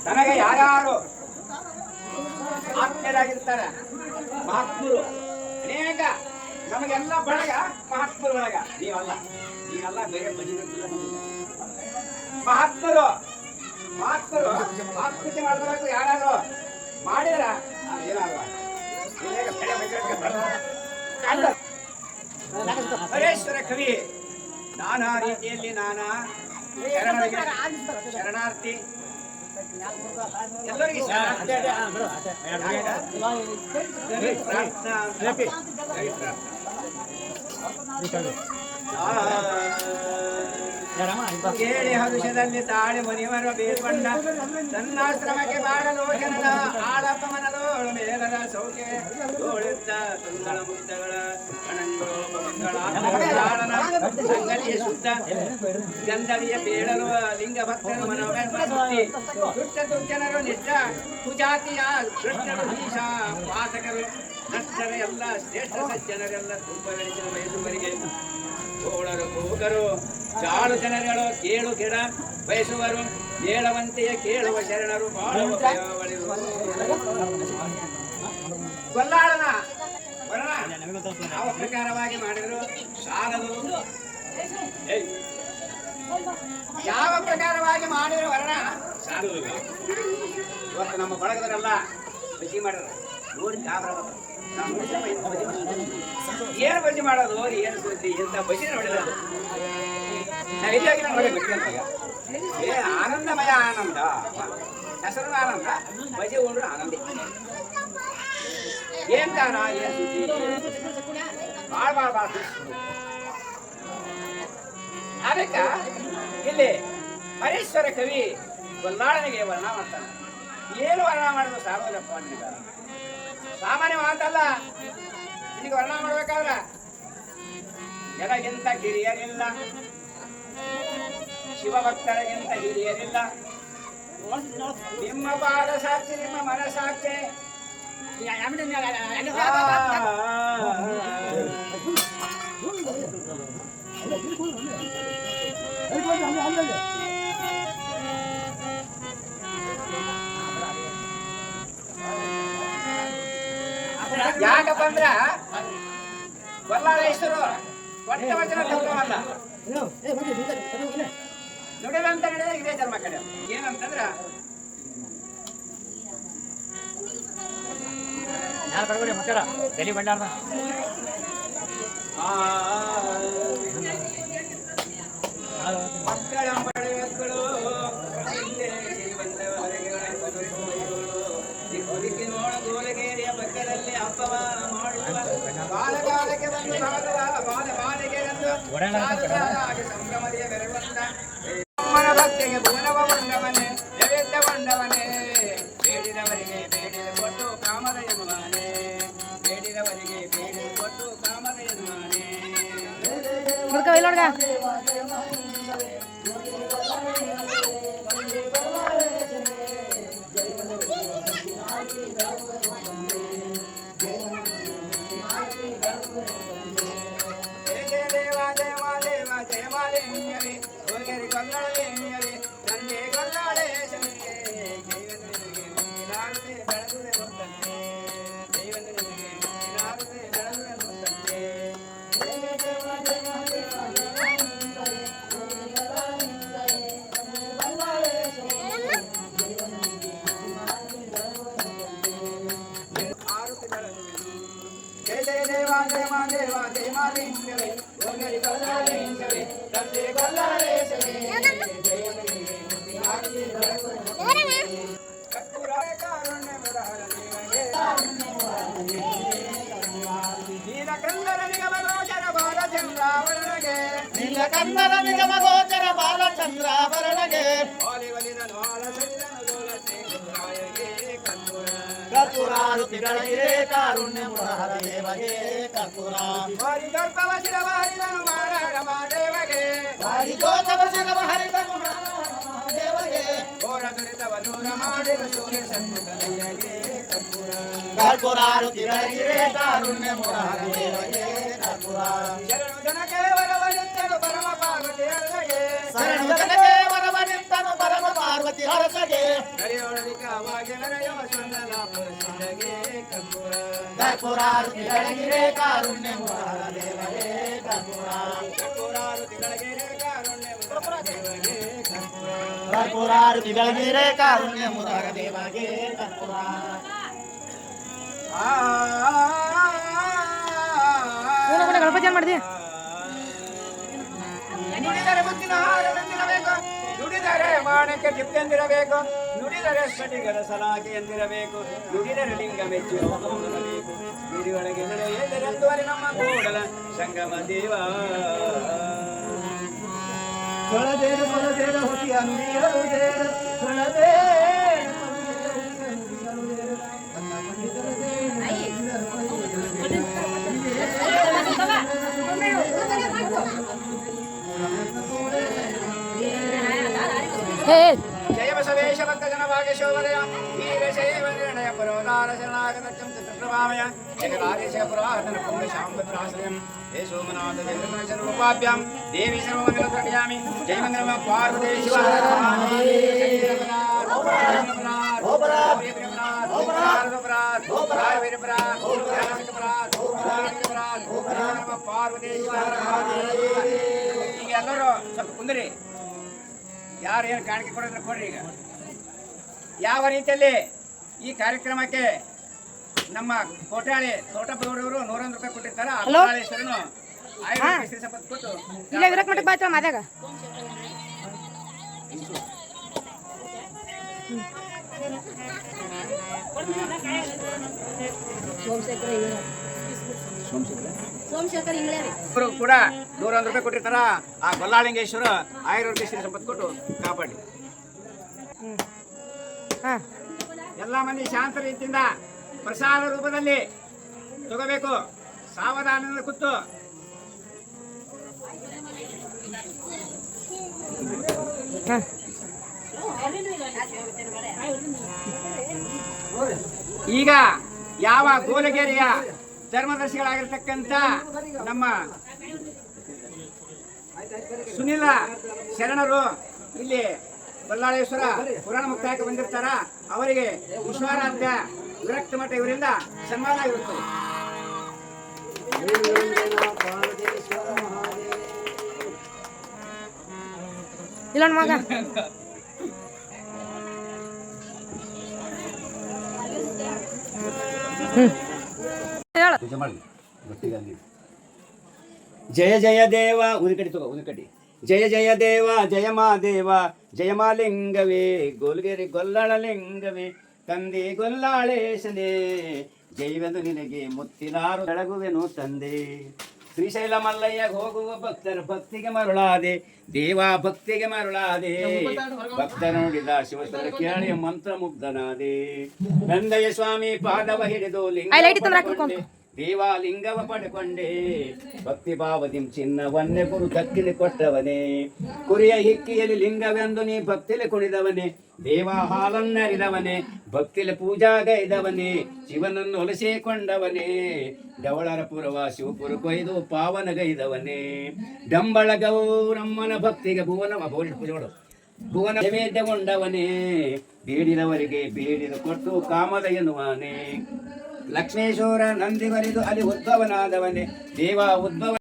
ನನಗೆ ಯಾರ್ಯಾರು ಆತ್ಮೀಯರಾಗಿರ್ತಾರೆ ಮಹಾತ್ಮರು ಅನೇಕ ನಮಗೆಲ್ಲ ಬಳಗ ಮಹಾತ್ಮರು ಬಳಗ ನೀವೆಲ್ಲ ಬೇರೆ ಮಹಾತ್ಮರು ಆತ್ಮಹತ್ಯೆ ಮಾಡಬೇಕು ಯಾರಾದ್ರು ಮಾಡಿದ್ರ ಹರೇಶ್ವರ ಕವಿ ನಾನಾ ರೀತಿಯಲ್ಲಿ ನಾನಾ ಶರಣಾರ್ಥಿ ಎಲ್ಲರಿಗೂ ಕೇಳಿ ಹರುಷದಲ್ಲಿ ತಾಳಿ ಮುನಿವರು ಬೇರ್ಕೊಂಡ ತನ್ನಾಶ್ರಮಕ್ಕೆ ಮಾಡಲು ಜನದ ಆಳಪಮನದೋಳು ಮೇಲದ ಸೌಖ್ಯ ತೋಳುತ್ತ ತುಂಗಳ ಮುದ್ದಗಳ ಸಂಗತಿಯ ಶುದ್ಧ ಗಂಧವಿಯ ಬೇಡಲು ಲಿಂಗ ಭಕ್ತರು ಮನೋಗಂಧಿ ದುಷ್ಟ ದುರ್ಜನರು ನಿಷ್ಠ ಕುಜಾತಿಯ ಕೃಷ್ಣರು ಈಶ ವಾಸಕರು ನಷ್ಟರ ಎಲ್ಲ ಶ್ರೇಷ್ಠ ಸಜ್ಜನರೆಲ್ಲ ತುಂಬ ಗಳಿಸಿದ ಬಯಸುವರಿಗೆ ಓಳರು ಕೂಗರು ಚಾಳು ಜನಗಳು ಕೇಳು ಗಿಡ ಬಯಸುವರು ಕೇಳವಂತೆಯೇ ಕೇಳುವ ಶರಣರು ಬಾಳುವ ಗೊಲ್ಲಾಳನ ವರ್ಣ ಯಾವ ಪ್ರಕಾರವಾಗಿ ಮಾಡಿದ್ರು ಸಾಲದು ಯಾವ ಪ್ರಕಾರವಾಗಿ ಮಾಡಿದ್ರು ವರ್ಣ ಸಾಲುವುದಿಲ್ಲ. ಇವತ್ತು ನಮ್ಮ ಬಳಗದರೆಲ್ಲ ಬಜ್ಜಿ ಮಾಡಿದ್ರು ನೋಡಿ ಗಾಬರ ಏನು ಬಜ್ಜಿ ಮಾಡೋದು ಏನು ಸುದ್ದಿ ಇಂಥ ಬಜ್ಜಿ ನೋಡಿಲ್ಲ ಆನಂದಮಯ ಆನಂದ ಹೆಸರು ಆನಂದ ಬಜ್ಜಿ ಉಂಡ್ರು ಆನಂದಿ ಏನ್ ಕಾರಣ ಏನ್ ಸುದ್ದಿ ಬಾಳ್ ಅದಕ್ಕ ಇಲ್ಲಿ ಹರೀಶ್ವರ ಕವಿ ಗೊಲ್ಲಾಳನಿಗೆ ವರ್ಣ ಮಾಡ್ತಾನೆ. ಏನು ವರ್ಣ ಮಾಡೋದು ಸಾರ್ವಜನಿಕ ಸಾಮಾನ್ಯ ಮಾತಲ್ಲ. ನಿನಗೆ ವರ್ಣ ಮಾಡ್ಬೇಕಾದ್ರ ಎನಗಿಂತ ಕಿರಿಯರಿಲ್ಲ, ಶಿವಭಕ್ತರಿಗಿಂತ ಹಿರಿಯರಿಲ್ಲ. ನಿಮ್ಮ ಪಾದ ಸಾಕ್ಷಿ, ನಿಮ್ಮ ಮನಸಾಕ್ಷಿ. ಯಾಕಪ್ಪ ಅಂದ್ರ ಗೊಲ್ಲಾಳೇಶ್ವರು ಒಟ್ಟ ವಚನ ತತ್ವವಲ್ಲ ನುಡಿದಂತ ನಡೆದ ಇದೇ ಧರ್ಮ ಕಡೆ. ಏನಂತಂದ್ರ ಮಕ್ಕಳ ಮಕ್ಕಳು ನೋಡ ಗೋಲಗೇರಿಯ ಪಕ್ಕದಲ್ಲಿ ಹಬ್ಬವ ಮಾಡುವ ಬಾಲಕಾಲಕ್ಕೆ ಬಂದು ಬಾಲಿಗೆ ಸಂಭ್ರಮದಿಯ ಬೆರವಂತ ಅಮ್ಮನ ಭಕ್ತಿಗೆ ಭುವನವ ಉಂಡವನೇ ನೈವೇದ್ಯ ಉಂಡವನೇ. ಬೇಡಿದವರಿಗೆ ಬೇಡಿದ ಕೊಟ್ಟು ಕಾಮದ ಯಜಮಾನೆ, ಬೇಡಿದವರಿಗೆ ಬೇಡಿದ ಕೊಟ್ಟು ಕಾಮದ ಯಜಮಾನೆ. ತಂದೆ ಗೊಲ್ಲಾಳೇಶನಿಗೆ ಬೆಳಗುವೆ ಗೊತ್ತಂತೆ, ದೈವನಿಗೆ ಬೆಳಗುವೆ ಗೊತ್ತಂತೆ. ಜಯ ಜಯ ದೇವ ಜಯ ಮಾ ದೇವ ಜಯ ಮಾಲಿಂಗವೇ ಓಂಗರಿ ಗೊಲ್ಲಾಳೇಶವೇ ತಂದೆ ಗೊಲ್ಲಾಳೇಶವೇ ನೀಲಕಂದರ ನಿಗಮ ಗೋಚರ ಬಾಲಚಂದ್ರಾವರಣಗೆ, ನೀಲಕಂದರ ನಿಗಮ ಗೋಚರ ಬಾಲಚಂದ್ರಾವರಣಗೆ ಒಲಿದ ನೋಳ ಸರಿದನು ದೋಲತೆ ಕರ್ತುರಾರುತಿಗಳಿರೆ ಕಾರುಣ್ಯ ಮುರಾರ ದೇವಗೆ ಕರ್ತುರ ವಾರಿ ಗರ್ಭವ ಶಿರವ ಹರಿದನು ಮಾರಾರ ಮಾದೇವಗೆ, ವಾರಿ ಗೋಚವ ಶಿರವ ಹರಿದನು ದೇವಗೆ ಘೋರ ದುರಿತವ ದೂರ ಮಾಡಿದ ಸೂರ್ಯ ಸನ್ಮುಖನಿಗೆ ಕರ್ಪೂರ ಕರ್ಪೂರಾರುತಿಗಳಿರೆ ಕಾರುಣ್ಯ ಮುರಾರ ದೇವಗೆ ಕರ್ಪೂರ. ಶರಣು ಜನಕ್ಕೆ ವರವನಿತ್ತನು ಪರಮ ಪಾರ್ವತಿಯರಿಗೆ, ಶರಣು ಜನಕ್ಕೆ ವರವನಿತ್ತನು ಪರಮ ಪಾರ್ವತಿ ಆರತಿ ಹರಸಗೆ ನರಿಯೊಳದಿಕ್ಕವಾಗಿ ನರೆಯುವ ಚಂದನಾಪುರ ಸುಂದಗೆ ಕರ್ಪೂರ ಕರ್ಪೂರಾರತಿ ಬೆಳಗಿರೆ ಕಾರುಣ್ಯ ಮುರಾರ ದೇವರೇ ಕರ್ಪೂರ ಕರ್ಪೂರಾರತಿ ಬೆಳಗಿರೆ ಕಾರುಣ್ಯ ಮುರಾರ ದೇವರೇ ಕರ್ಪೂರ ಕರ್ಪೂರಾರತಿ ಬೆಳಗಿರೆ ಕಾರುಣ್ಯ ಮುರಾರ ದೇವಗೆ ಕರ್ಪೂರ ಗಣಪತಿ ಮಾಡಿದ್ಯಾ ನುಡಿದರೆ ಮುತ್ತಿನ ಹಾರವೆಂದಿರಬೇಕು ನುಡಿದರೆ ಮಾಣಕ್ಕೆ ದಿಪ್ಪೆಂದಿರಬೇಕು ನುಡಿದರೆ ಸ್ಫಟಿಕದ ಸಲಾಕೆ ಎಂದಿರಬೇಕು ನುಡಿದರೆ ಲಿಂಗ ಮೆಚ್ಚಿ ಹೋಗಬೇಕು ನುಡಿಯೊಳಗೆ ನಡೆಯೆಂದರೆ ನಮ್ಮ ಕೂಡಲ ಸಂಗಮ ದೇವ ತೊಳದೇನು ತೊಳದೇನು ಹುಟ್ಟಿಯ ನುಡಿಯಲು ದೇರು ತೊಳದೇನು ನನ್ನ ಪಂಡಿತರ ಜಯ ಬಸವೇಶ ಭಕ್ತ ಜನ ಭಾಗ್ಯಶೋಭದಯ ವೀರಶೈವ ನಿರ್ಣಯ ಪರೋದಾರ ಶರಣಾಗತಂ ಚಿತ್ರಪ್ರಭಾಮಯ ಜಗದಾದೇಶ ಪುರಾತನ ಪುಣ್ಯ ಶಾಂಭದ್ರಾಶ್ರಯಂ ಹೇ ಸೋಮನಾಥ ಜಗದರ್ಶನ ರೂಪಾಭ್ಯಾಂ ದೇವಿ ಸರ್ವಮಂಗಲ ಪ್ರಕಟಯಾಮಿ ಜಯ ಮಂಗಲ ಪಾರ್ವತಿ ಶಿವ ಪಾರ್ವತಿ ಈಗ ಎಲ್ಲರೂ ಸ್ವಲ್ಪ ಕುಂದ್ರಿ ಯಾರು ಏನು ಕಾಣಿಕೆ ಕೊಡೋದ್ರೆ ಕೊಡ್ರಿ ಈಗ ಯಾವ ರೀತಿಯಲ್ಲಿ ಈ ಕಾರ್ಯಕ್ರಮಕ್ಕೆ ನಮ್ಮ ಕೋಟ್ಯಾಳಿ ತೋಟಪ್ಪಗೌಡವರು 101 ರೂಪಾಯಿ ಕೊಟ್ಟಿರ್ತಾರೆ ಅಪ್ಪಳೇಶ್ವರನು ಆಯುರ್ವೇದ ಸಂಪತ್ತು ಕೊಟ್ಟು ಇಲ್ಲ ವಿರಕ್ ಮಠಕ್ಕೆ ಬಾಯ್ತಾಳ ಮಾದ್ಯಾಗ ಇವರು ಕೂಡ 101 ರೂಪಾಯಿ ಕೊಟ್ಟಿರ್ತಾರ ಆ ಗೊಲ್ಲಾಳಿಂಗೇಶ್ವರ ಆಯುರ್ವೇದ ಸಂಪತ್ತು ಕೊಟ್ಟು ಕಾಪಾಡಿ ಎಲ್ಲ ಮಂದಿ ಶಾಂತ ರೀತಿಯಿಂದ ಪ್ರಸಾದ ರೂಪದಲ್ಲಿ ತಗೋಬೇಕು ಸಾವಧಾನದಿಂದ ಕೂತು ಈಗ ಯಾವ ಗೋಲಗೇರಿಯ ಧರ್ಮದರ್ಶಿಗಳಾಗಿರ್ತಕ್ಕಂಥ ನಮ್ಮ ಸುನಿಲ ಶರಣರು ಇಲ್ಲಿ ಬಲ್ಲಾಳೇಶ್ವರ ಪುರಾಣ ಮುಕ್ತಾಯಕ್ಕೆ ಬಂದಿರ್ತಾರ ಅವರಿಗೆ ವಿಶ್ವಾರಾಧ್ಯ ವಿರಕ್ತ ಮಠ ಇವರಿಂದ ಸನ್ಮಾನ ಇರುತ್ತದೆ. ಇಲ್ಲ ಮಗ ಜಯ ಜಯ ದೇವ ಉದಿಕಡಿ ತಗೋ ಉದಿಕಡಿ ಜಯ ಜಯ ದೇವ ಜಯ ಮಾದೇವ ಜಯ ಮಾಲಿಂಗವೇ ಗೋಲ್ಗೆರೆ ಗೊಲ್ಲಳ ಲಿಂಗವೇ ತಂದೆ ಗೊಲ್ಲಾಳೇಶನೇ ಜೈವೆಂದು ನಿನಗೆ ಮುತ್ತಿನಾರು ಬೆಳಗುವೆನು ತಂದೆ ಶ್ರೀಶೈಲ ಮಲ್ಲಯ್ಯ ಹೋಗುವ ಭಕ್ತರ ಭಕ್ತಿಗೆ ಮರುಳಾದೆ ದೇವ ಭಕ್ತಿಗೆ ಮರುಳಾದೆ ಭಕ್ತ ನೋಡಿದ ಶಿವಸುರ ಕೇಳಿ ಮಂತ್ರ ಮುಗ್ಧನಾದೆ ನಂದಯ್ಯ ಸ್ವಾಮಿ ಪಾದವ ಹಿಡಿದು ಲಿಂಗ ದೇವಾಲಿಂಗವ ಪಡೆಕೊಂಡೆ ಭಕ್ತಿ ಭಾವದಿಂ ಚಿನ್ನವನ್ನೇ ಗುರು ಕಕ್ಕಿಲಿ ಕೊಟ್ಟವನೇ ಕುರಿಯ ಹಿಕ್ಕಿಯಲ್ಲಿ ಲಿಂಗವೆಂದು ನೀ ಭಕ್ತಿಲಿ ಕುಣಿದವನೇ ದೇವ ಹಾಲನ್ನರಿದವನೇ ಭಕ್ತಿಲಿ ಪೂಜಾಗೈದವನೇ ಶಿವನನ್ನು ಹೊಲಸಿಕೊಂಡವನೇ ಡವಳರ ಪುರವ ಶಿವಪುರ ಕೊಯ್ದು ಪಾವನಗೈದವನೇ ಡಂಬಳ ಗೌರಮ್ಮನ ಭಕ್ತಿಗೆ ಭುವನ ನೈವೇದ್ಯಗೊಂಡವನೇ ಬೇಡಿದವರಿಗೆ ಬೇಡಿದ ಕೊಟ್ಟು ಕಾಮದ ಎನ್ನುವನೇ ಲಕ್ಷ್ಮೇಶ್ವರ ನಂದಿವರಿದು ಅಲ್ಲಿ ಉದ್ಭವನಾದವನೇ ದೇವ ಉದ್ಭವ